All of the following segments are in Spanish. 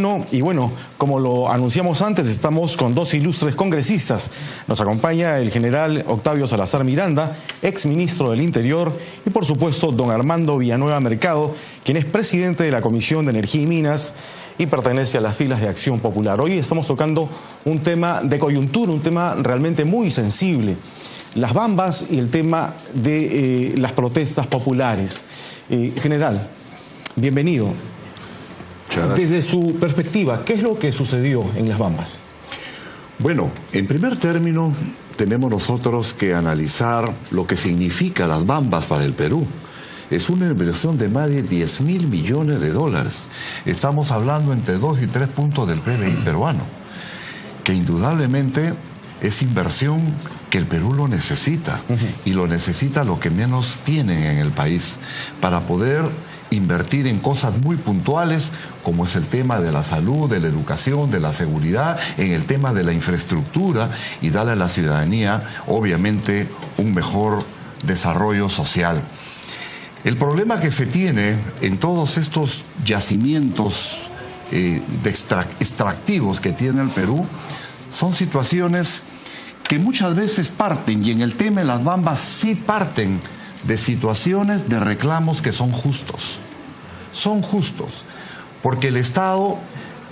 terreno y bueno, como lo anunciamos antes, estamos con dos ilustres congresistas. Nos acompaña el general Octavio Salazar Miranda, exministro del Interior, y por supuesto don Armando Villanueva Mercado, quien es presidente de la Comisión de Energía y Minas y pertenece a las filas de Acción Popular. Hoy estamos tocando un tema de coyuntura, un tema realmente muy sensible, las bambas y el tema de las populares. General, bienvenido. Desde su perspectiva, ¿qué es lo que sucedió en las bambas? Bueno, en primer término, tenemos nosotros que analizar lo que significa las bambas para el Perú. Es una inversión de más de 10.000 millones de dólares. Estamos hablando entre 2 y 3 puntos del PBI peruano, que indudablemente es inversión que el Perú lo necesita, y lo necesita lo que menos tienen en el país, para poder invertir en cosas muy puntuales, como es el tema de la salud, de la educación, de la seguridad, en el tema de la infraestructura, y darle a la ciudadanía, obviamente, un mejor desarrollo social. El problema que se tiene en todos estos yacimientos extractivos que tiene el Perú son situaciones que muchas veces parten, y en el tema de las bambas sí parten de situaciones de reclamos que son justos. Son justos, porque el Estado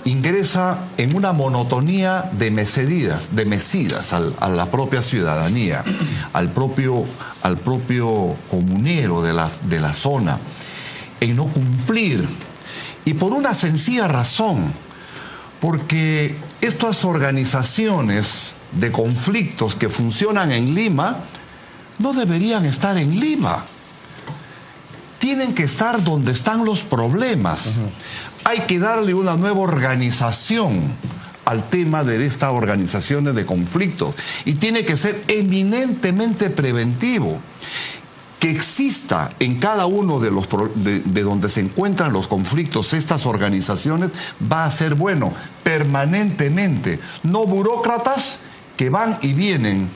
ingresa en una monotonía de mesidas a la propia ciudadanía, al propio comunero de la zona, en no cumplir. Y por una sencilla razón, porque estas organizaciones de conflictos que funcionan en Lima no deberían estar en Lima. Tienen que estar donde están los problemas. Hay que darle una nueva organización al tema de estas organizaciones de conflictos, y tiene que ser eminentemente preventivo. Que exista en cada uno de donde se encuentran los conflictos estas organizaciones va a ser bueno permanentemente, no burócratas que van y vienen,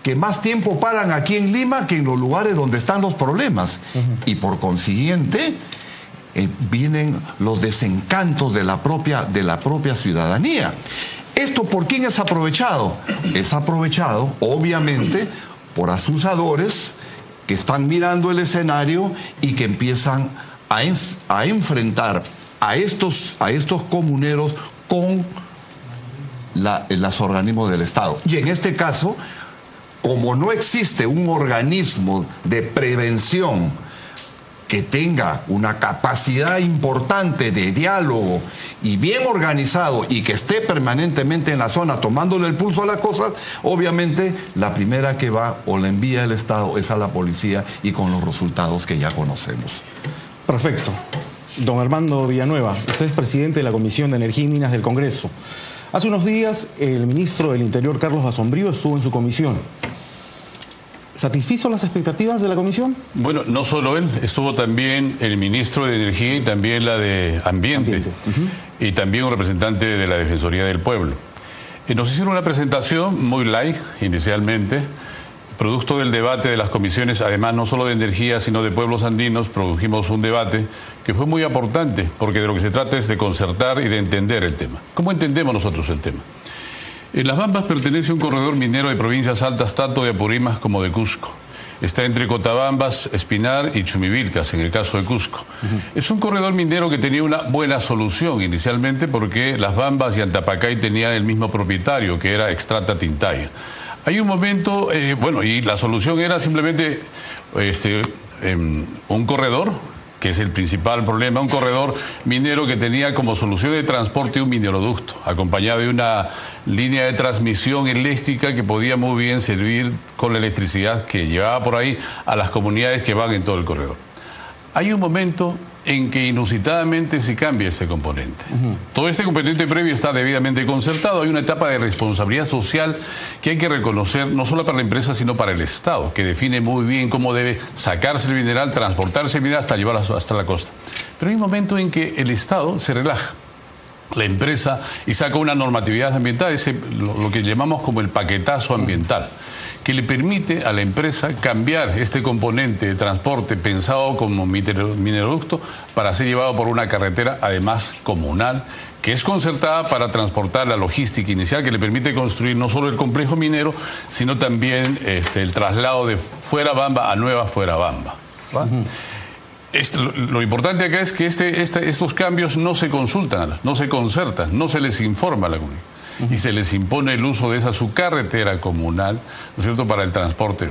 que más tiempo paran aquí en Lima que en los lugares donde están los problemas. Y por consiguiente vienen los desencantos de la propia ciudadanía. ¿Esto por quién es aprovechado? Es aprovechado, obviamente, por asusadores que están mirando el escenario y que empiezan a enfrentar a estos comuneros con los organismos del Estado. Y en este caso, como no existe un organismo de prevención que tenga una capacidad importante de diálogo y bien organizado, y que esté permanentemente en la zona tomándole el pulso a las cosas, obviamente la primera que va o la envía el Estado es a la policía, y con los resultados que ya conocemos. Perfecto. Don Armando Villanueva, usted es presidente de la Comisión de Energía y Minas del Congreso. Hace unos días el ministro del Interior, Carlos Basombrío, estuvo en su comisión. ¿Satisfizo las expectativas de la comisión? Bueno, no solo él, estuvo también el ministro de Energía y también la de Ambiente. Y también un representante de la Defensoría del Pueblo. Nos hicieron una presentación muy light inicialmente, producto del debate de las comisiones, además no solo de energía, sino de pueblos andinos. Produjimos un debate que fue muy importante, porque de lo que se trata es de concertar y de entender el tema. ¿Cómo entendemos nosotros el tema? Las Bambas pertenece a un corredor minero de provincias altas, tanto de Apurímac como de Cusco. Está entre Cotabambas, Espinar y Chumivilcas, en el caso de Cusco. Es un corredor minero que tenía una buena solución inicialmente, porque Las Bambas y Antapacay tenían el mismo propietario, que era Extrata Tintaya. Hay un momento, y la solución era simplemente un corredor, que es el principal problema, un corredor minero que tenía como solución de transporte un mineroducto, acompañado de una línea de transmisión eléctrica que podía muy bien servir con la electricidad que llevaba por ahí a las comunidades que van en todo el corredor. Hay un momento en que inusitadamente se cambia ese componente. Todo este componente previo está debidamente concertado. Hay una etapa de responsabilidad social que hay que reconocer, no solo para la empresa, sino para el Estado, que define muy bien cómo debe sacarse el mineral, transportarse el mineral hasta llevarlo hasta la costa. Pero hay un momento en que el Estado se relaja, la empresa, y saca una normatividad ambiental, lo que llamamos como el paquetazo ambiental, que le permite a la empresa cambiar este componente de transporte pensado como mineroducto para ser llevado por una carretera, además comunal, que es concertada para transportar la logística inicial que le permite construir no solo el complejo minero, sino también el traslado de Fuerabamba a Nueva Fuerabamba. Lo importante acá es que estos cambios no se consultan, no se concertan, no se les informa a la comunidad. Y se les impone el uso de esa subcarretera comunal, ¿no es cierto?, para el transporte,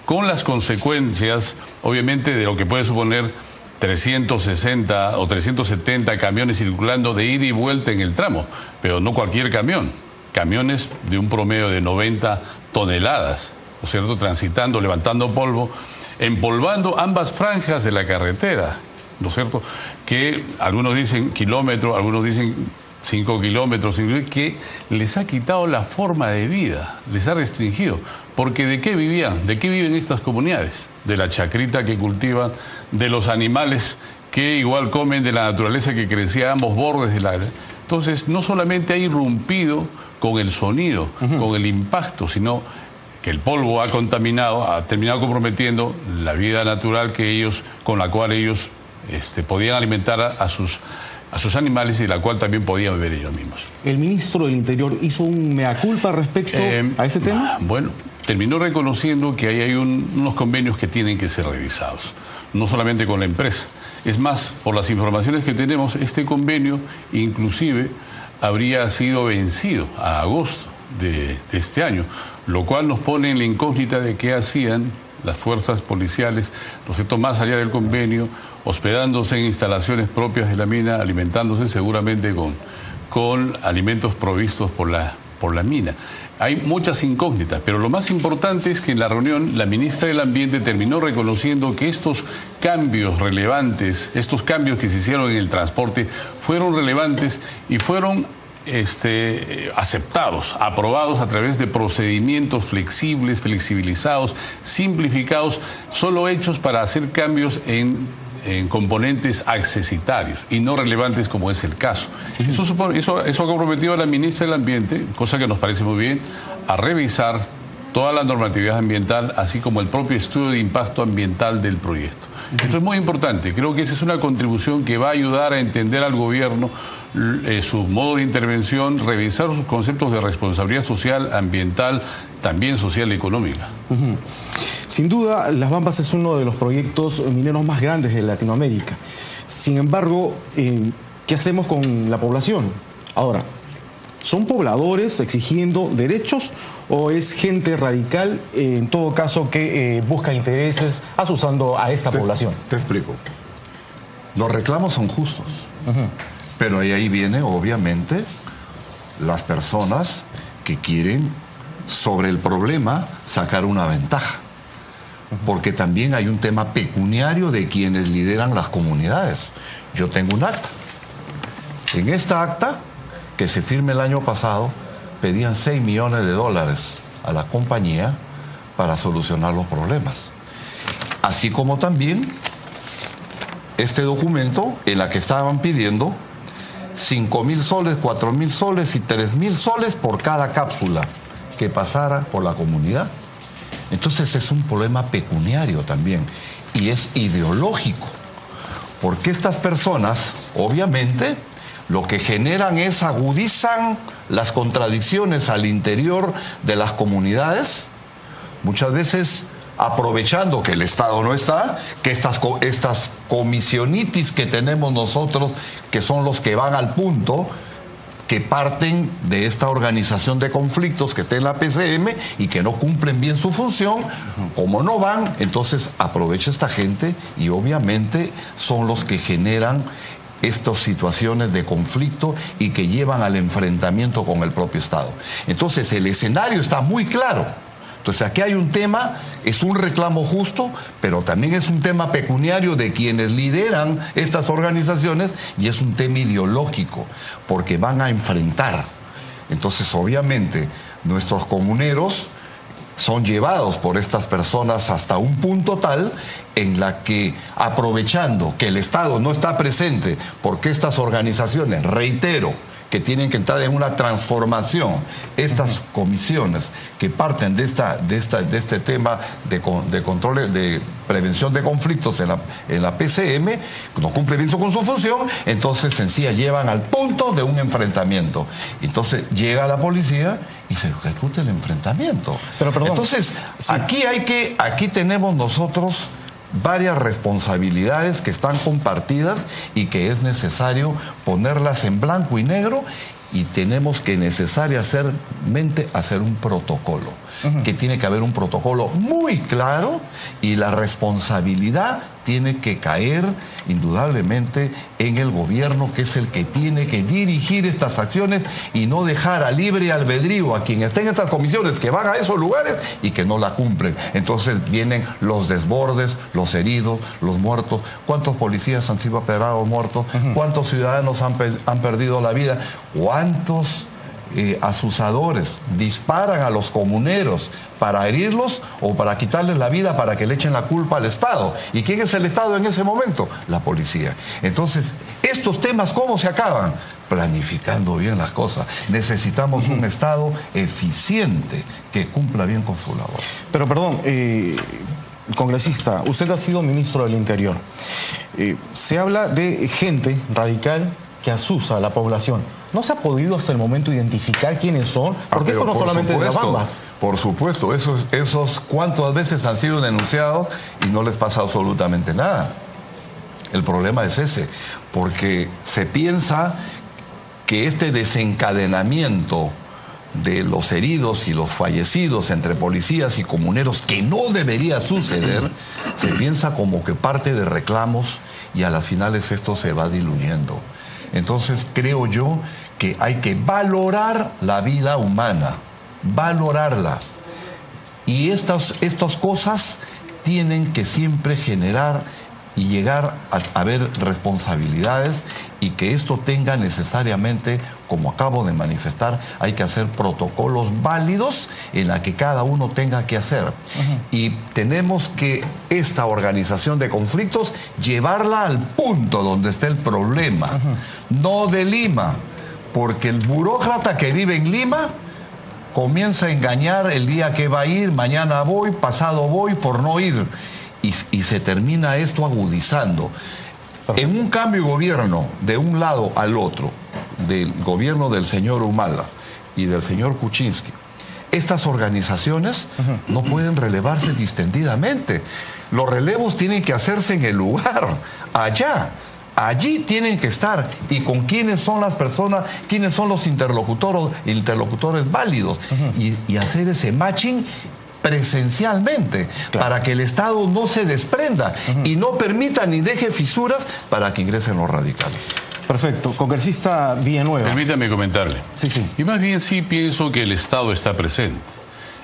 con las consecuencias, obviamente, de lo que puede suponer 360 o 370 camiones circulando de ida y vuelta en el tramo, pero no cualquier camión, camiones de un promedio de 90 toneladas, ¿no es cierto?, transitando, levantando polvo, empolvando ambas franjas de la carretera, ¿no es cierto?, que algunos dicen kilómetros, algunos dicen 5 kilómetros, que les ha quitado la forma de vida, les ha restringido. Porque ¿de qué vivían? ¿De qué viven estas comunidades? De la chacrita que cultivan, de los animales que igual comen, de la naturaleza que crecía a ambos bordes de la... Entonces, no solamente ha irrumpido con el sonido, con el impacto, sino que el polvo ha contaminado, ha terminado comprometiendo la vida natural con la cual ellos podían alimentar a sus animales y la cual también podían beber ellos mismos. ¿El ministro del Interior hizo un mea culpa respecto a ese tema? Bueno, terminó reconociendo que ahí hay unos convenios que tienen que ser revisados, no solamente con la empresa. Es más, por las informaciones que tenemos, este convenio inclusive habría sido vencido a agosto de este año, lo cual nos pone en la incógnita de qué hacían las fuerzas policiales, ¿no es cierto?, más allá del convenio, hospedándose en instalaciones propias de la mina, alimentándose seguramente con alimentos provistos por la mina. Hay muchas incógnitas, pero lo más importante es que en la reunión la ministra del Ambiente terminó reconociendo que estos cambios relevantes, estos cambios que se hicieron en el transporte, fueron relevantes y fueron aceptados, aprobados a través de procedimientos flexibles, flexibilizados, simplificados, solo hechos para hacer cambios en componentes accesitarios y no relevantes como es el caso. Eso ha comprometido a la ministra del Ambiente, cosa que nos parece muy bien, a revisar toda la normatividad ambiental, así como el propio estudio de impacto ambiental del proyecto. Esto es muy importante, creo que esa es una contribución que va a ayudar a entender al gobierno su modo de intervención, revisar sus conceptos de responsabilidad social, ambiental, también social y económica. Sin duda, Las Bambas es uno de los proyectos mineros más grandes de Latinoamérica. Sin embargo, ¿qué hacemos con la población? Ahora, ¿son pobladores exigiendo derechos o es gente radical, en todo caso, que busca intereses asusando a esta población? Te explico. Los reclamos son justos, pero ahí viene, obviamente, las personas que quieren, sobre el problema, sacar una ventaja. Porque también hay un tema pecuniario de quienes lideran las comunidades. Yo tengo un acta. En esta acta, que se firme el año pasado, pedían $6 millones a la compañía para solucionar los problemas. Así como también este documento en la que estaban pidiendo 5.000 soles, 4.000 soles y 3.000 soles por cada cápsula que pasara por la comunidad. Entonces es un problema pecuniario también y es ideológico, porque estas personas, obviamente, lo que generan es agudizan las contradicciones al interior de las comunidades, muchas veces aprovechando que el Estado no está, que estas comisionitis que tenemos nosotros, que son los que van al punto, que parten de esta organización de conflictos que está en la PCM y que no cumplen bien su función, como no van, entonces aprovecha esta gente y obviamente son los que generan estas situaciones de conflicto y que llevan al enfrentamiento con el propio Estado. Entonces el escenario está muy claro. Entonces aquí hay un tema, es un reclamo justo, pero también es un tema pecuniario de quienes lideran estas organizaciones y es un tema ideológico, porque van a enfrentar. Entonces obviamente nuestros comuneros son llevados por estas personas hasta un punto tal en la que, aprovechando que el Estado no está presente, porque estas organizaciones, reitero, que tienen que entrar en una transformación. Estas comisiones que parten de este tema de control, de prevención de conflictos en la PCM, no cumplen bien con su función, entonces sencilla llevan al punto de un enfrentamiento. Entonces llega la policía y se ejecuta el enfrentamiento. Pero, perdón, entonces, sí, aquí tenemos nosotros varias responsabilidades que están compartidas y que es necesario ponerlas en blanco y negro, y tenemos que necesariamente hacer un protocolo, que tiene que haber un protocolo muy claro, y la responsabilidad tiene que caer indudablemente en el gobierno, que es el que tiene que dirigir estas acciones y no dejar a libre albedrío a quien esté en estas comisiones, que van a esos lugares y que no la cumplen. Entonces vienen los desbordes, los heridos, los muertos. ¿Cuántos policías han sido apedrados, muertos? ¿Cuántos ciudadanos han perdido la vida? ¿Cuántos asusadores disparan a los comuneros para herirlos o para quitarles la vida, para que le echen la culpa al Estado? ¿Y quién es el Estado en ese momento? La policía. Entonces, estos temas, ¿cómo se acaban? Planificando bien las cosas. Necesitamos un Estado eficiente que cumpla bien con su labor. Pero perdón, congresista, usted ha sido ministro del Interior. Se habla de gente radical que asusa a la población. ¿No se ha podido hasta el momento identificar quiénes son? Porque esto no solamente es de las bambas. Por supuesto, esos cuántas veces han sido denunciados y no les pasa absolutamente nada. El problema es ese, porque se piensa que este desencadenamiento de los heridos y los fallecidos entre policías y comuneros, que no debería suceder, se piensa como que parte de reclamos, y a las finales esto se va diluyendo. Entonces creo yo que hay que valorar la vida humana, valorarla. Y estas cosas tienen que siempre generar y llegar a haber responsabilidades, y que esto tenga necesariamente, como acabo de manifestar, hay que hacer protocolos válidos en la que cada uno tenga que hacer. Y tenemos que esta organización de conflictos llevarla al punto donde esté el problema, no de Lima, porque el burócrata que vive en Lima comienza a engañar el día que va a ir, mañana voy, pasado voy, por no ir. Y se termina esto agudizando. En un cambio de gobierno de un lado al otro, del gobierno del señor Humala y del señor Kuczynski, estas organizaciones no pueden relevarse distendidamente. Los relevos tienen que hacerse en el lugar, allá. Allí tienen que estar. ¿Y con quiénes son las personas, quiénes son los interlocutores válidos? Y hacer ese matching presencialmente, para que el Estado no se desprenda y no permita ni deje fisuras para que ingresen los radicales. Perfecto. Congresista Villanueva. Permítame comentarle. Sí. Y más bien sí pienso que el Estado está presente.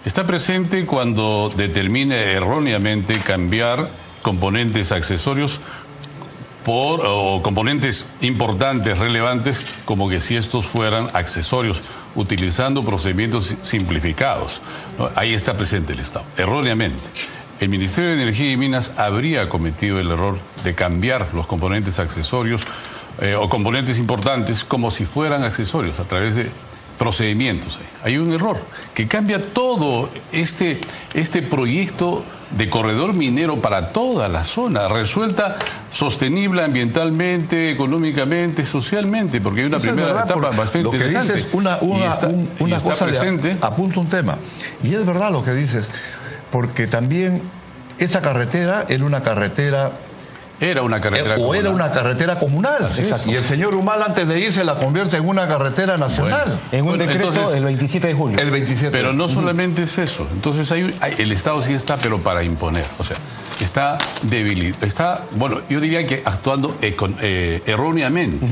Está presente cuando determina erróneamente cambiar componentes accesorios o componentes importantes, relevantes, como que si estos fueran accesorios, utilizando procedimientos simplificados, ¿no? Ahí está presente el Estado, erróneamente. El Ministerio de Energía y Minas habría cometido el error de cambiar los componentes accesorios o componentes importantes como si fueran accesorios a través de procedimientos. Hay un error que cambia todo este proyecto de corredor minero para toda la zona, resuelta sostenible ambientalmente, económicamente, socialmente, porque hay una primera etapa bastante interesante. Lo que dices, una cosa presente. Apunto un tema, y es verdad lo que dices, porque también esta carretera era una carretera comunal. Era una carretera comunal. Y el señor Humala, antes de irse, la convierte en una carretera nacional. Bueno, en un decreto entonces, el 27 de julio. El 27. Pero no solamente es eso. Entonces el Estado sí está, pero para imponer. O sea, está debilitado. Está, bueno, yo diría que actuando erróneamente.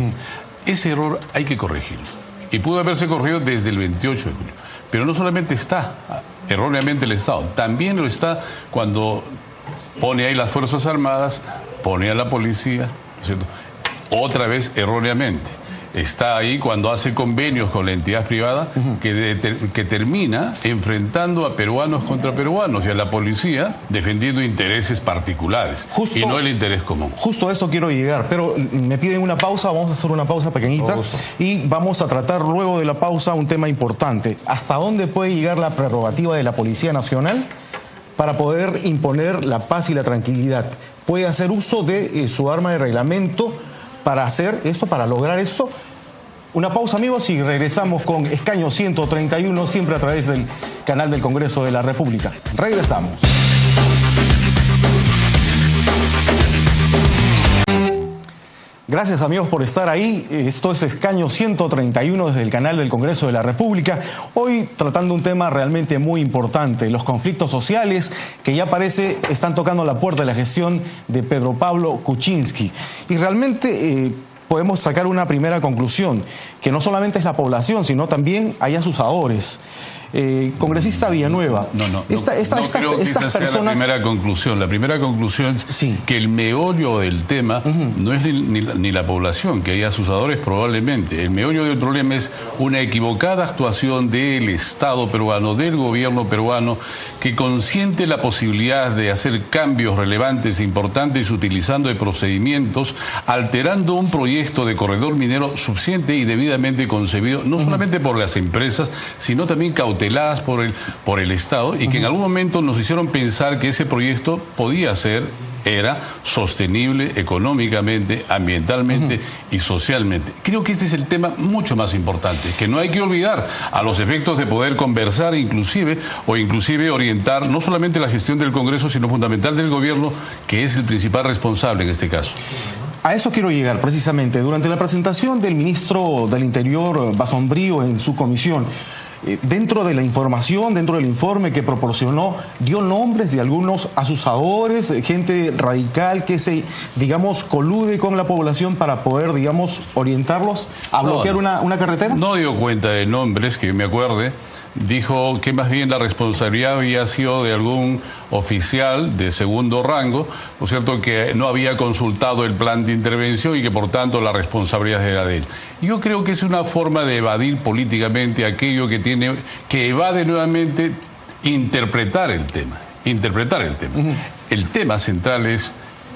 Ese error hay que corregirlo. Y pudo haberse corregido desde el 28 de julio. Pero no solamente está erróneamente el Estado, también lo está cuando pone ahí las Fuerzas Armadas, pone a la policía, ¿no es cierto? Otra vez erróneamente. está ahí cuando hace convenios con la entidad privada que termina enfrentando a peruanos contra peruanos y a la policía defendiendo intereses particulares y no el interés común. Justo a eso quiero llegar, pero me piden una pausa, vamos a hacer una pausa pequeñita y vamos a tratar luego de la pausa un tema importante. ¿Hasta dónde puede llegar la prerrogativa de la Policía Nacional para poder imponer la paz y la tranquilidad? ¿Puede hacer uso de su arma de reglamento para hacer esto, para lograr esto? Una pausa, amigos, y regresamos con Escaño 131, siempre a través del canal del Congreso de la República. Regresamos. Gracias, amigos, por estar ahí. Esto es Escaño 131 desde el canal del Congreso de la República. Hoy tratando un tema realmente muy importante, los conflictos sociales que ya parece están tocando la puerta de la gestión de Pedro Pablo Kuczynski. Y realmente podemos sacar una primera conclusión, que no solamente es la población, sino también hay asusadores. Congresista Villanueva, no creo que esa sea la primera conclusión. La primera conclusión es que el meollo del tema no es ni la población, que hay asusadores probablemente. El meollo del problema es una equivocada actuación del Estado peruano, del gobierno peruano, que consiente la posibilidad de hacer cambios relevantes e importantes utilizando de procedimientos, alterando un proyecto de corredor minero suficiente y debidamente concebido, no solamente por las empresas, sino también cauteladas por el Estado, y que en algún momento nos hicieron pensar que ese proyecto era sostenible económicamente, ambientalmente y socialmente. Creo que este es el tema mucho más importante, que no hay que olvidar a los efectos de poder conversar inclusive orientar no solamente la gestión del Congreso, sino fundamental del gobierno, que es el principal responsable en este caso. A eso quiero llegar precisamente. Durante la presentación del ministro del Interior, Basombrío, en su comisión, dentro de la información, dentro del informe que proporcionó, dio nombres de algunos asusadores, gente radical que se, digamos, colude con la población para poder, digamos, orientarlos a bloquear una carretera. No dio cuenta de nombres, que yo me acuerde. Dijo que más bien la responsabilidad había sido de algún oficial de segundo rango, ¿no es cierto?, que no había consultado el plan de intervención y que por tanto la responsabilidad era de él. Yo creo que es una forma de evadir políticamente aquello que evade nuevamente interpretar el tema. El tema central es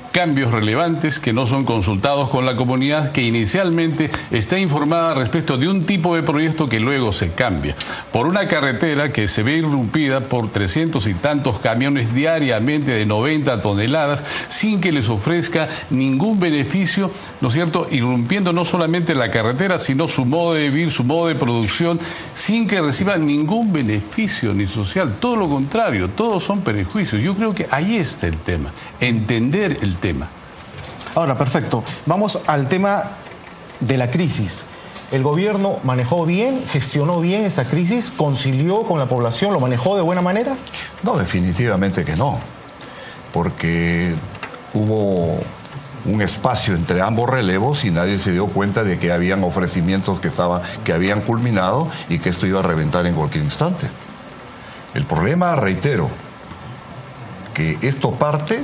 cambios relevantes que no son consultados con la comunidad, que inicialmente está informada respecto de un tipo de proyecto que luego se cambia por una carretera que se ve irrumpida por 300 y tantos camiones diariamente de 90 toneladas sin que les ofrezca ningún beneficio, ¿no es cierto?, irrumpiendo no solamente la carretera, sino su modo de vivir, su modo de producción, sin que reciba ningún beneficio ni social. Todo lo contrario, todos son perjuicios. Yo creo que ahí está el tema, entender el tema. Ahora, perfecto. Vamos al tema de la crisis. ¿El gobierno manejó bien, gestionó bien esa crisis, concilió con la población, lo manejó de buena manera? No, definitivamente que no, porque hubo un espacio entre ambos relevos y nadie se dio cuenta de que habían ofrecimientos que habían culminado y que esto iba a reventar en cualquier instante. El problema, reitero, que esto parte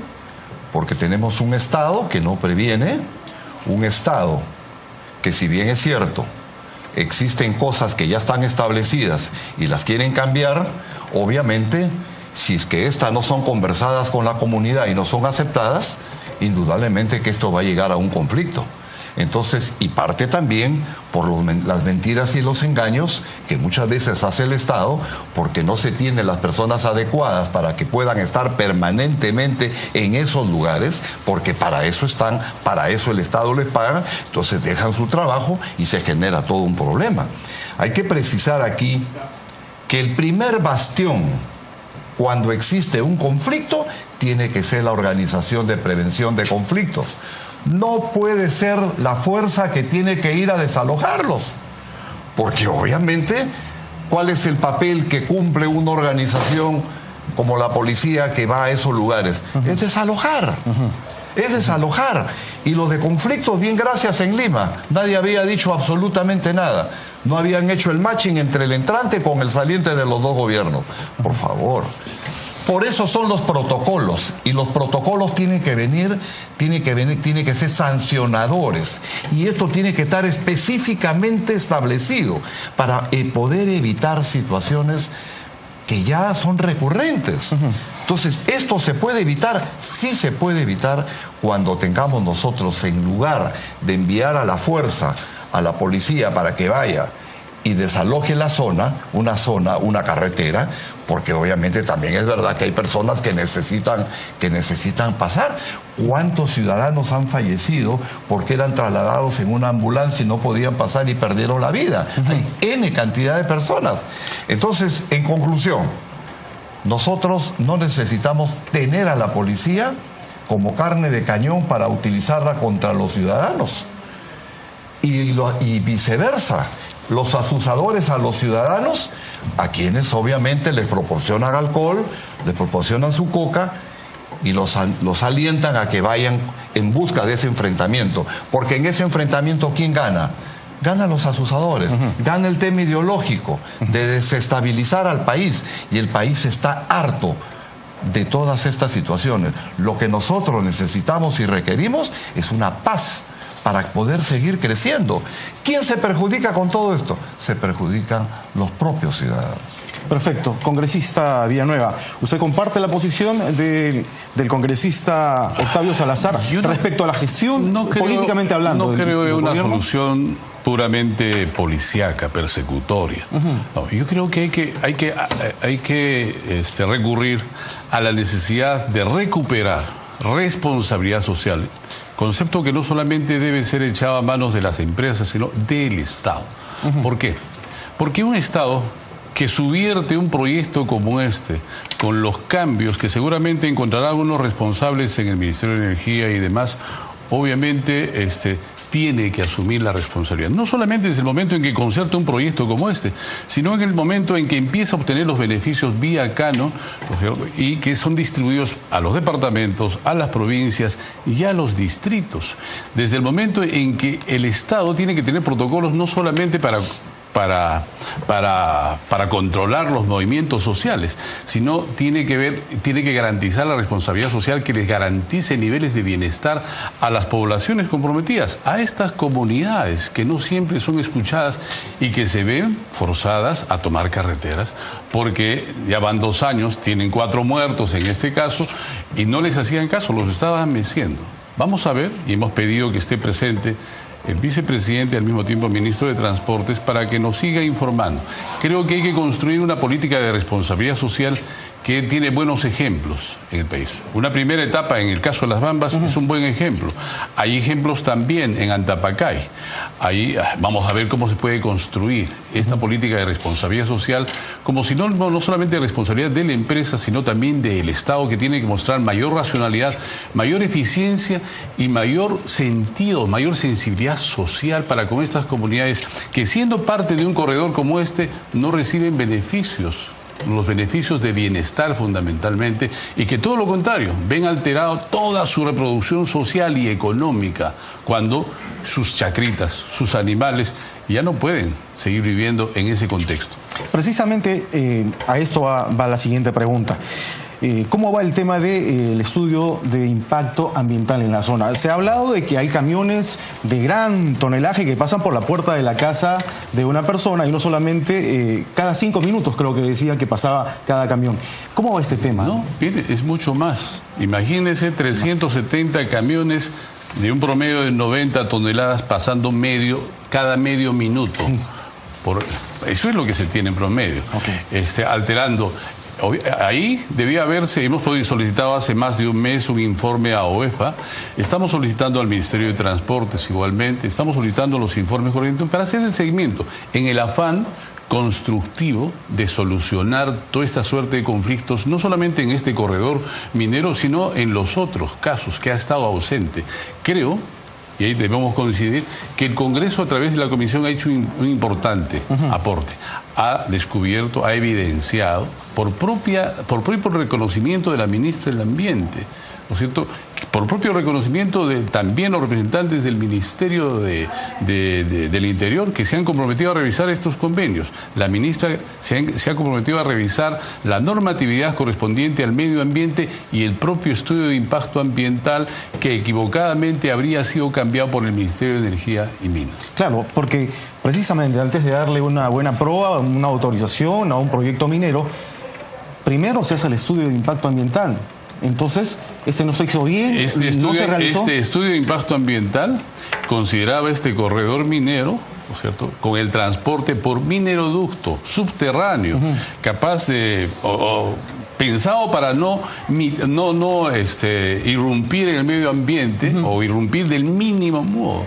porque tenemos un Estado que no previene, un Estado que, si bien es cierto, existen cosas que ya están establecidas y las quieren cambiar, obviamente, si es que estas no son conversadas con la comunidad y no son aceptadas, indudablemente que esto va a llegar a un conflicto. Entonces, y parte también por las mentiras y los engaños que muchas veces hace el Estado, porque no se tienen las personas adecuadas para que puedan estar permanentemente en esos lugares, porque para eso están, para eso el Estado les paga, entonces dejan su trabajo y se genera todo un problema. Hay que precisar aquí que el primer bastión cuando existe un conflicto tiene que ser la Organización de Prevención de Conflictos. No puede ser la fuerza que tiene que ir a desalojarlos, porque obviamente, ¿cuál es el papel que cumple una organización como la policía que va a esos lugares? Es desalojar, es desalojar. Y los de conflictos, bien gracias, en Lima, nadie había dicho absolutamente nada. No habían hecho el matching entre el entrante con el saliente de los dos gobiernos. Por favor. Por eso son los protocolos, y los protocolos tienen que ser sancionadores, y esto tiene que estar específicamente establecido para poder evitar situaciones que ya son recurrentes. Entonces, ¿esto se puede evitar? Sí se puede evitar cuando tengamos nosotros, en lugar de enviar a la fuerza, a la policía para que vaya y desaloje la zona, una carretera, porque obviamente también es verdad que hay personas que necesitan pasar. ¿Cuántos ciudadanos han fallecido porque eran trasladados en una ambulancia y no podían pasar y perdieron la vida? Hay N cantidad de personas. Entonces, en conclusión, nosotros no necesitamos tener a la policía como carne de cañón para utilizarla contra los ciudadanos. Y viceversa. Los asusadores a los ciudadanos, a quienes obviamente les proporcionan alcohol, les proporcionan su coca y los alientan a que vayan en busca de ese enfrentamiento. Porque en ese enfrentamiento, ¿quién gana? Ganan los asusadores, gana el tema ideológico de desestabilizar al país, y el país está harto de todas estas situaciones. Lo que nosotros necesitamos y requerimos es una paz para poder seguir creciendo. ¿Quién se perjudica con todo esto? Se perjudican los propios ciudadanos. Perfecto. Congresista Villanueva, ¿usted comparte la posición del congresista Octavio Salazar respecto a la gestión, políticamente hablando? No creo en una solución puramente policíaca, persecutoria. No, yo creo que hay que recurrir a la necesidad de recuperar responsabilidad social, concepto que no solamente debe ser echado a manos de las empresas, sino del Estado. ¿Por qué? Porque un Estado que subvierte un proyecto como este, con los cambios que seguramente encontrará algunos responsables en el Ministerio de Energía y demás, obviamente tiene que asumir la responsabilidad. No solamente desde el momento en que concerta un proyecto como este, sino en el momento en que empieza a obtener los beneficios vía canon y que son distribuidos a los departamentos, a las provincias y a los distritos. Desde el momento en que el Estado tiene que tener protocolos no solamente para controlar los movimientos sociales, sino tiene que garantizar la responsabilidad social que les garantice niveles de bienestar a las poblaciones comprometidas, a estas comunidades que no siempre son escuchadas y que se ven forzadas a tomar carreteras porque ya van 2 años, tienen 4 muertos en este caso, y no les hacían caso, los estaban meciendo. Vamos a ver, y hemos pedido que esté presente el vicepresidente y al mismo tiempo ministro de Transportes para que nos siga informando. Creo que hay que construir una política de responsabilidad social que tiene buenos ejemplos en el país. Una primera etapa, en el caso de Las Bambas, es un buen ejemplo. Hay ejemplos también en Antapacay. Ahí vamos a ver cómo se puede construir esta política de responsabilidad social, como si no solamente de responsabilidad de la empresa, sino también del Estado, que tiene que mostrar mayor racionalidad, mayor eficiencia y mayor sentido, mayor sensibilidad social para con estas comunidades que, siendo parte de un corredor como este, no reciben beneficios, los beneficios de bienestar fundamentalmente, y que todo lo contrario, ven alterado toda su reproducción social y económica cuando sus chacritas, sus animales, ya no pueden seguir viviendo en ese contexto. Precisamente a esto va la siguiente pregunta. ¿Cómo va el tema del estudio de impacto ambiental en la zona? Se ha hablado de que hay camiones de gran tonelaje que pasan por la puerta de la casa de una persona, y no solamente cada 5 minutos, creo que decía que pasaba cada camión. ¿Cómo va este tema? No, mire, es mucho más. Imagínense 370 camiones de un promedio de 90 toneladas pasando cada medio minuto. Eso es lo que se tiene en promedio. Alterando. Ahí debía haberse, hemos solicitado hace más de un mes un informe a OEFA, estamos solicitando al Ministerio de Transportes igualmente, estamos solicitando los informes correspondientes para hacer el seguimiento, en el afán constructivo de solucionar toda esta suerte de conflictos, no solamente en este corredor minero, sino en los otros casos que ha estado ausente. Creo, y ahí debemos coincidir, que el Congreso, a través de la Comisión, ha hecho un importante aporte. Ha descubierto, ha evidenciado, por propio reconocimiento de la ministra del Ambiente, ¿no es cierto?, por propio reconocimiento de también los representantes del Ministerio del Interior, que se han comprometido a revisar estos convenios. La ministra se ha comprometido a revisar la normatividad correspondiente al medio ambiente y el propio estudio de impacto ambiental que equivocadamente habría sido cambiado por el Ministerio de Energía y Minas. Claro, porque precisamente antes de darle una buena prueba, una autorización a un proyecto minero, primero se hace el estudio de impacto ambiental. Entonces, no se hizo bien, no se realizó. Este estudio de impacto ambiental consideraba este corredor minero, ¿no es cierto?, con el transporte por mineroducto subterráneo, capaz de... pensado para no irrumpir en el medio ambiente o irrumpir del mínimo modo,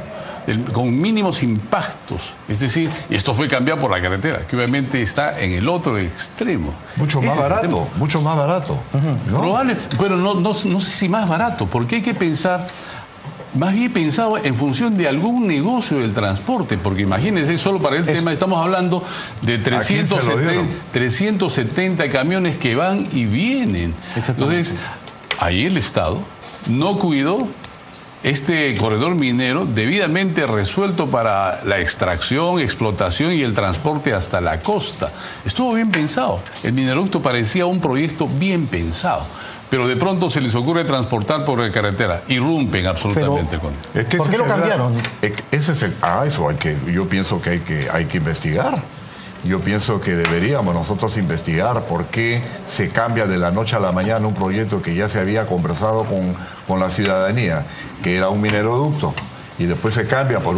con mínimos impactos. Es decir, esto fue cambiado por la carretera, que obviamente está en el otro extremo. Mucho más barato, mucho más barato. ¿No? Probable, pero no sé si más barato, porque hay que pensar, más bien pensado en función de algún negocio del transporte, porque imagínense, solo para el tema estamos hablando de 370 camiones que van y vienen. Entonces, ahí el Estado no cuidó este corredor minero debidamente resuelto para la extracción, explotación y el transporte hasta la costa. Estuvo bien pensado. El mineroducto parecía un proyecto bien pensado. Pero de pronto se les ocurre transportar por la carretera. Irrumpen absolutamente. ¿Por qué lo cambiaron? Yo pienso que hay que investigar. Yo pienso que deberíamos nosotros investigar por qué se cambia de la noche a la mañana un proyecto que ya se había conversado con la ciudadanía, que era un mineroducto, y después se cambia por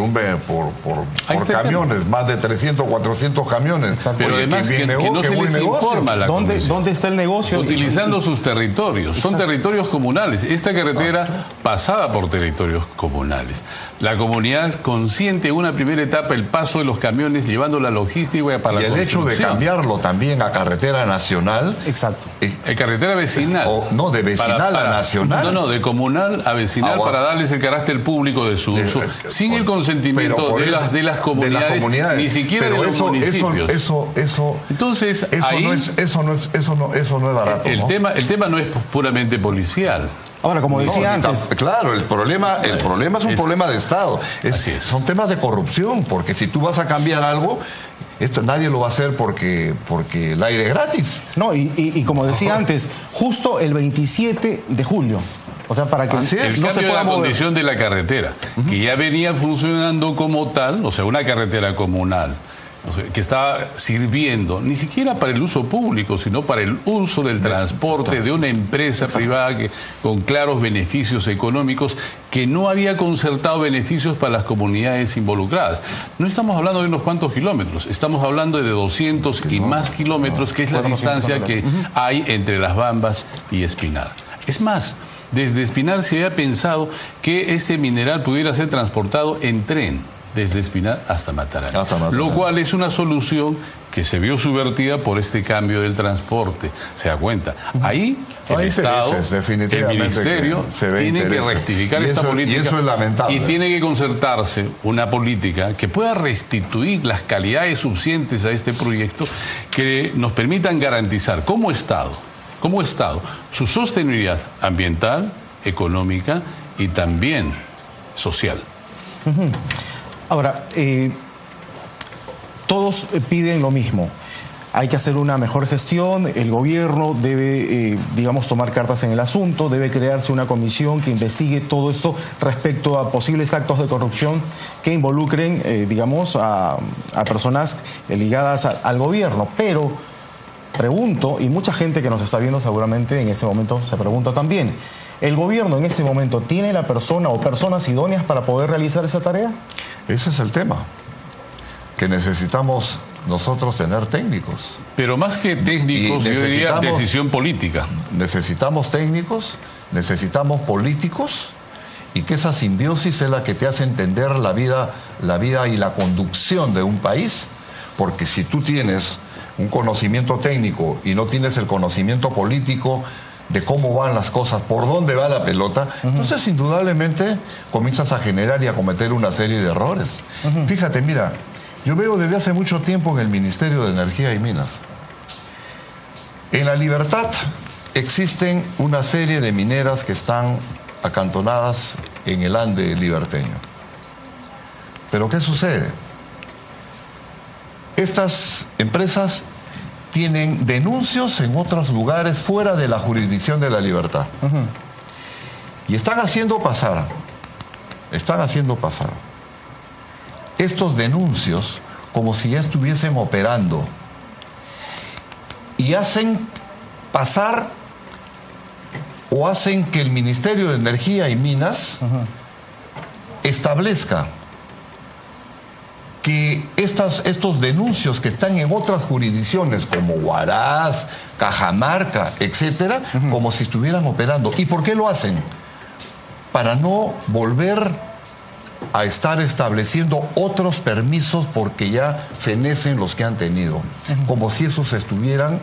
camiones, más de 300, 400 camiones. Exacto. Pero además que no se les informa a la Comisión. ¿Dónde está el negocio? Utilizando sus territorios. Son territorios comunales. Esta carretera pasaba por territorios comunales. La comunidad consiente en una primera etapa el paso de los camiones llevando la logística para la construcción. Y el hecho de cambiarlo también a carretera nacional. Exacto. Carretera vecinal. De vecinal a nacional. No, de comunal a vecinal para darles el carácter público de su uso. Sin el consentimiento de las comunidades, ni siquiera de los municipios. Entonces, eso no es barato. El tema no es puramente policial. Ahora, como decía antes... Claro, el problema es un problema de Estado. Son temas de corrupción, porque si tú vas a cambiar algo, esto nadie lo va a hacer porque el aire es gratis. No, y como decía antes, justo el 27 de julio. O sea, para que no se pueda la condición de la carretera, que ya venía funcionando como tal, o sea, una carretera comunal, o sea, que estaba sirviendo ni siquiera para el uso público, sino para el uso del transporte de una empresa privada con claros beneficios económicos, que no había concertado beneficios para las comunidades involucradas. No estamos hablando de unos cuantos kilómetros, estamos hablando de 200 y más kilómetros, que es la distancia que hay entre Las Bambas y Espinar. Es más, desde Espinar se había pensado que ese mineral pudiera ser transportado en tren desde Espinar hasta Matarani. Lo cual es una solución que se vio subvertida por este cambio del transporte. ¿Se da cuenta? Ahí el Estado, el Ministerio, tienen que rectificar esta política. Y eso es lamentable. Y tiene que concertarse una política que pueda restituir las calidades subsistentes a este proyecto, que nos permitan garantizar como Estado, su sostenibilidad ambiental, económica y también social. Ahora, todos piden lo mismo. Hay que hacer una mejor gestión, el gobierno debe, tomar cartas en el asunto, debe crearse una comisión que investigue todo esto respecto a posibles actos de corrupción que involucren, a personas ligadas al gobierno. Pero pregunto, y mucha gente que nos está viendo seguramente en ese momento se pregunta también, ¿el gobierno en ese momento tiene la persona o personas idóneas para poder realizar esa tarea? Ese es el tema, que necesitamos nosotros tener técnicos. Pero más que técnicos, yo diría decisión política. Necesitamos técnicos, necesitamos políticos, y que esa simbiosis es la que te hace entender la vida y la conducción de un país, porque si tú tienes un conocimiento técnico y no tienes el conocimiento político de cómo van las cosas, por dónde va la pelota, entonces indudablemente comienzas a generar y a cometer una serie de errores. Fíjate, mira, yo veo desde hace mucho tiempo en el Ministerio de Energía y Minas, en La Libertad, existen una serie de mineras que están acantonadas en el Ande liberteño. Pero ¿qué sucede? Estas empresas tienen denuncios en otros lugares fuera de la jurisdicción de La Libertad. Y están haciendo pasar estos denuncios como si ya estuviesen operando. Y hacen pasar o hacen que el Ministerio de Energía y Minas establezca que estos denuncios que están en otras jurisdicciones como Huaraz, Cajamarca, etcétera, como si estuvieran operando. ¿Y por qué lo hacen? Para no volver a estar estableciendo otros permisos porque ya fenecen los que han tenido, como si esos estuviesen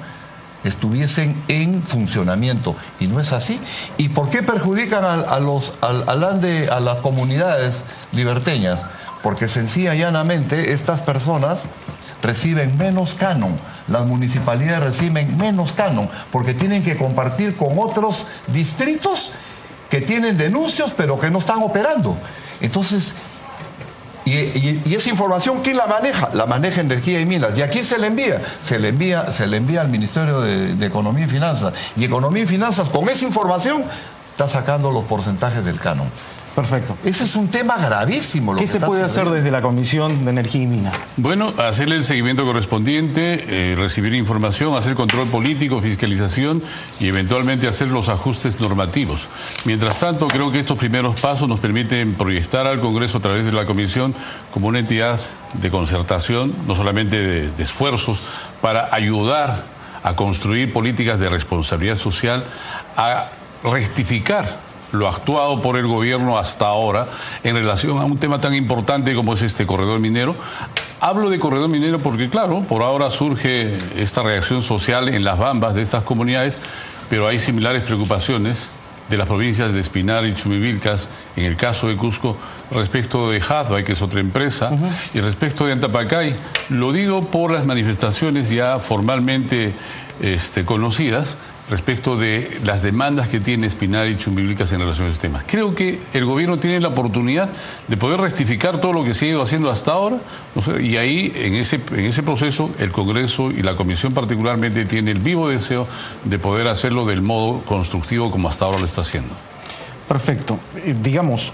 en funcionamiento, y no es así. ¿Y por qué perjudican a las comunidades liberteñas? Porque sencilla y llanamente estas personas reciben menos canon, las municipalidades reciben menos canon, porque tienen que compartir con otros distritos que tienen denuncios pero que no están operando. Entonces, y esa información, ¿quién la maneja? La maneja Energía y Minas. ¿Y aquí se le envía? Se le envía al Ministerio de Economía y Finanzas. Y Economía y Finanzas, con esa información, está sacando los porcentajes del canon. Perfecto. Ese es un tema gravísimo. ¿Qué se puede hacer desde la Comisión de Energía y Minas? Bueno, hacerle el seguimiento correspondiente, recibir información, hacer control político, fiscalización y eventualmente hacer los ajustes normativos. Mientras tanto, creo que estos primeros pasos nos permiten proyectar al Congreso a través de la Comisión como una entidad de concertación, no solamente de esfuerzos, para ayudar a construir políticas de responsabilidad social, a rectificar lo actuado por el gobierno hasta ahora en relación a un tema tan importante como es este corredor minero. Hablo de corredor minero porque, claro, por ahora surge esta reacción social en las bambas de estas comunidades, pero hay similares preocupaciones de las provincias de Espinar y Chumivilcas, en el caso de Cusco, respecto de Hadvay, que es otra empresa, y respecto de Antapacay. Lo digo por las manifestaciones ya formalmente conocidas, respecto de las demandas que tiene Espinar y Chumivilcas en relación a este tema. Creo que el gobierno tiene la oportunidad de poder rectificar todo lo que se ha ido haciendo hasta ahora, ¿no sé? Y ahí, en ese proceso, el Congreso y la Comisión particularmente tiene el vivo deseo de poder hacerlo del modo constructivo como hasta ahora lo está haciendo. Perfecto. Digamos,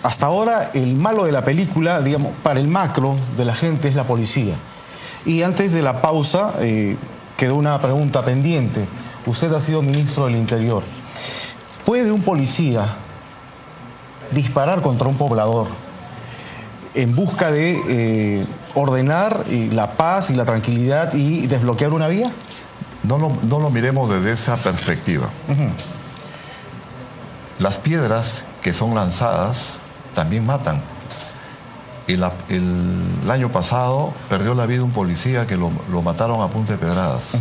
hasta ahora el malo de la película, digamos, para el macro de la gente es la policía. Y antes de la pausa, quedó una pregunta pendiente. Usted ha sido ministro del Interior. ¿Puede un policía disparar contra un poblador en busca de ordenar la paz y la tranquilidad y desbloquear una vía? No lo miremos desde esa perspectiva. Las piedras que son lanzadas también matan. El año pasado perdió la vida un policía que lo mataron a punta de pedradas.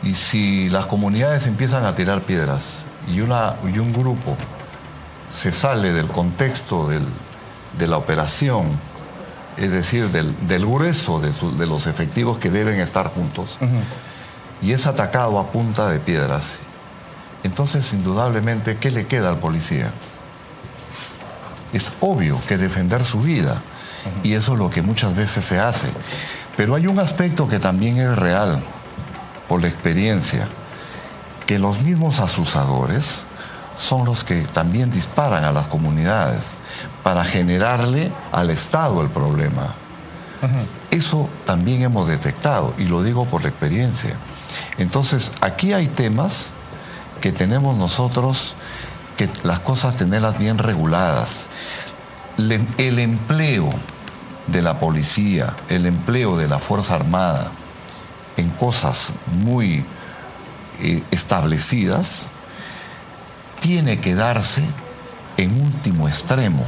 Y si las comunidades empiezan a tirar piedras y un grupo se sale del contexto de la operación, es decir, del grueso de los efectivos que deben estar juntos, y es atacado a punta de piedras, entonces indudablemente, ¿qué le queda al policía? Es obvio que defender su vida, y eso es lo que muchas veces se hace. Pero hay un aspecto que también es real, por la experiencia, que los mismos asusadores son los que también disparan a las comunidades para generarle al Estado el problema. Eso también hemos detectado, y lo digo por la experiencia. Entonces, aquí hay temas que tenemos nosotros que las cosas tenerlas bien reguladas. El empleo de la policía, el empleo de la Fuerza Armada en cosas muy establecidas, tiene que darse en último extremo.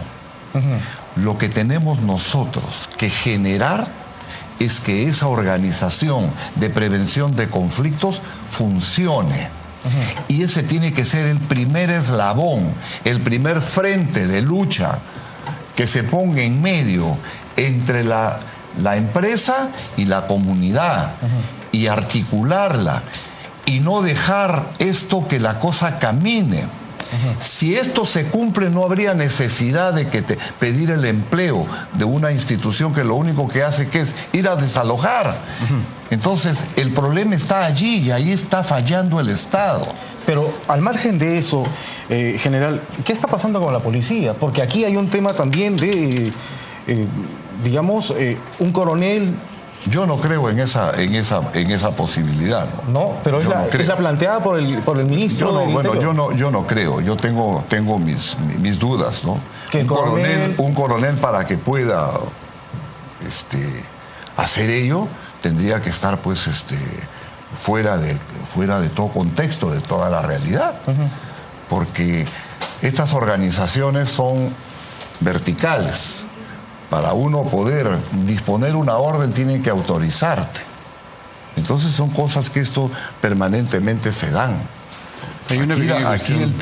Lo que tenemos nosotros que generar es que esa organización de prevención de conflictos funcione. Y ese tiene que ser el primer eslabón, el primer frente de lucha que se ponga en medio entre la empresa y la comunidad, y articularla. y no dejar esto que la cosa camine. Si esto se cumple, no habría necesidad de pedir el empleo de una institución que lo único que hace que es ir a desalojar. Entonces, el problema está allí y ahí está fallando el Estado. Pero al margen de eso, general, ¿qué está pasando con la policía? Porque aquí hay un tema también de, digamos, un coronel. Yo no creo en esa posibilidad. No, pero es la planteada por el ministro del Interior. Yo no creo. Yo tengo mis dudas, ¿no? Un coronel para que pueda hacer ello tendría que estar pues fuera de todo contexto, de toda la realidad. Porque estas organizaciones son verticales. Para uno poder disponer una orden tienen que autorizarte. Entonces son cosas que esto permanentemente se dan. Aquí el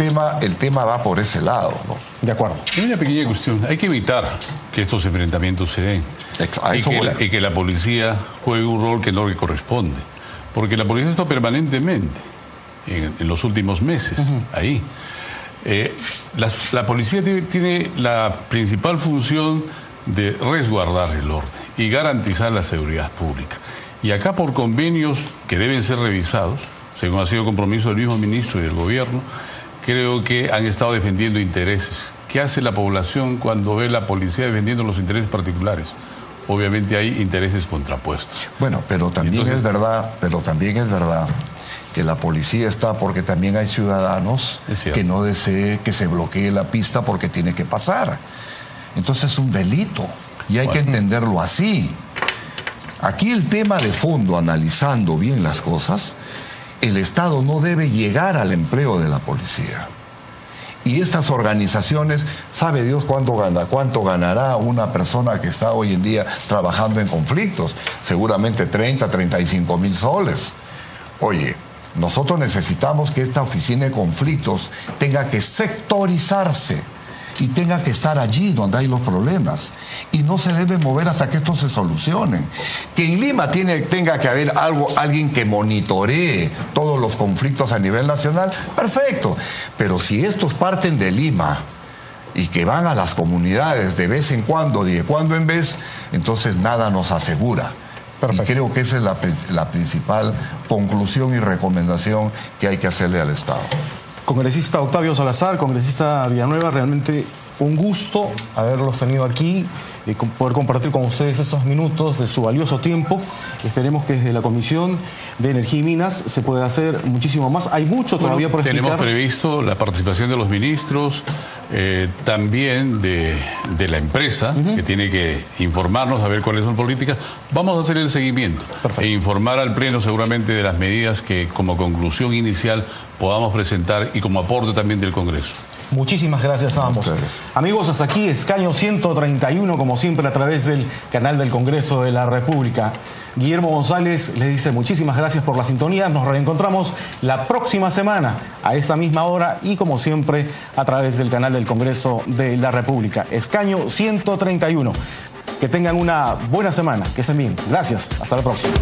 tema va por ese lado, ¿no? De acuerdo. Hay una pequeña cuestión. Hay que evitar que estos enfrentamientos se den. Y que la policía juegue un rol que no le corresponde. Porque la policía está permanentemente, en los últimos meses, ahí. La policía tiene la principal función de resguardar el orden y garantizar la seguridad pública. Y acá por convenios que deben ser revisados, según ha sido compromiso del mismo ministro y del gobierno, creo que han estado defendiendo intereses. ¿Qué hace la población cuando ve la policía defendiendo los intereses particulares? Obviamente hay intereses contrapuestos. Bueno, pero también es verdad que la policía está porque también hay ciudadanos que no deseen que se bloquee la pista porque tiene que pasar. Entonces es un delito y hay que entenderlo así. Aquí el tema de fondo, analizando bien las cosas, el Estado no debe llegar al empleo de la policía. Y estas organizaciones, sabe Dios cuánto ganará una persona que está hoy en día trabajando en conflictos. Seguramente 30, 35 mil soles. Oye, nosotros necesitamos que esta oficina de conflictos tenga que sectorizarse y tenga que estar allí donde hay los problemas y no se debe mover hasta que estos se solucionen. Que en Lima tenga que haber alguien que monitoree todos los conflictos a nivel nacional, perfecto, pero si estos parten de Lima y que van a las comunidades de vez en cuando, de cuando en vez, entonces nada nos asegura. Perfecto. Y creo que esa es la principal conclusión y recomendación que hay que hacerle al Estado. Congresista Octavio Salazar, congresista Villanueva, realmente un gusto haberlos tenido aquí y poder compartir con ustedes estos minutos de su valioso tiempo. Esperemos que desde la Comisión de Energía y Minas se pueda hacer muchísimo más. Hay mucho todavía por explicar. Tenemos previsto la participación de los ministros, también de la empresa, que tiene que informarnos a ver cuáles son políticas. Vamos a hacer el seguimiento e informar al Pleno seguramente de las medidas que como conclusión inicial podamos presentar y como aporte también del Congreso. Muchísimas gracias a ambos. Amigos, hasta aquí Escaño 131, como siempre, a través del canal del Congreso de la República. Guillermo González les dice muchísimas gracias por la sintonía. Nos reencontramos la próxima semana a esta misma hora y, como siempre, a través del canal del Congreso de la República. Escaño 131. Que tengan una buena semana. Que estén bien. Gracias. Hasta la próxima.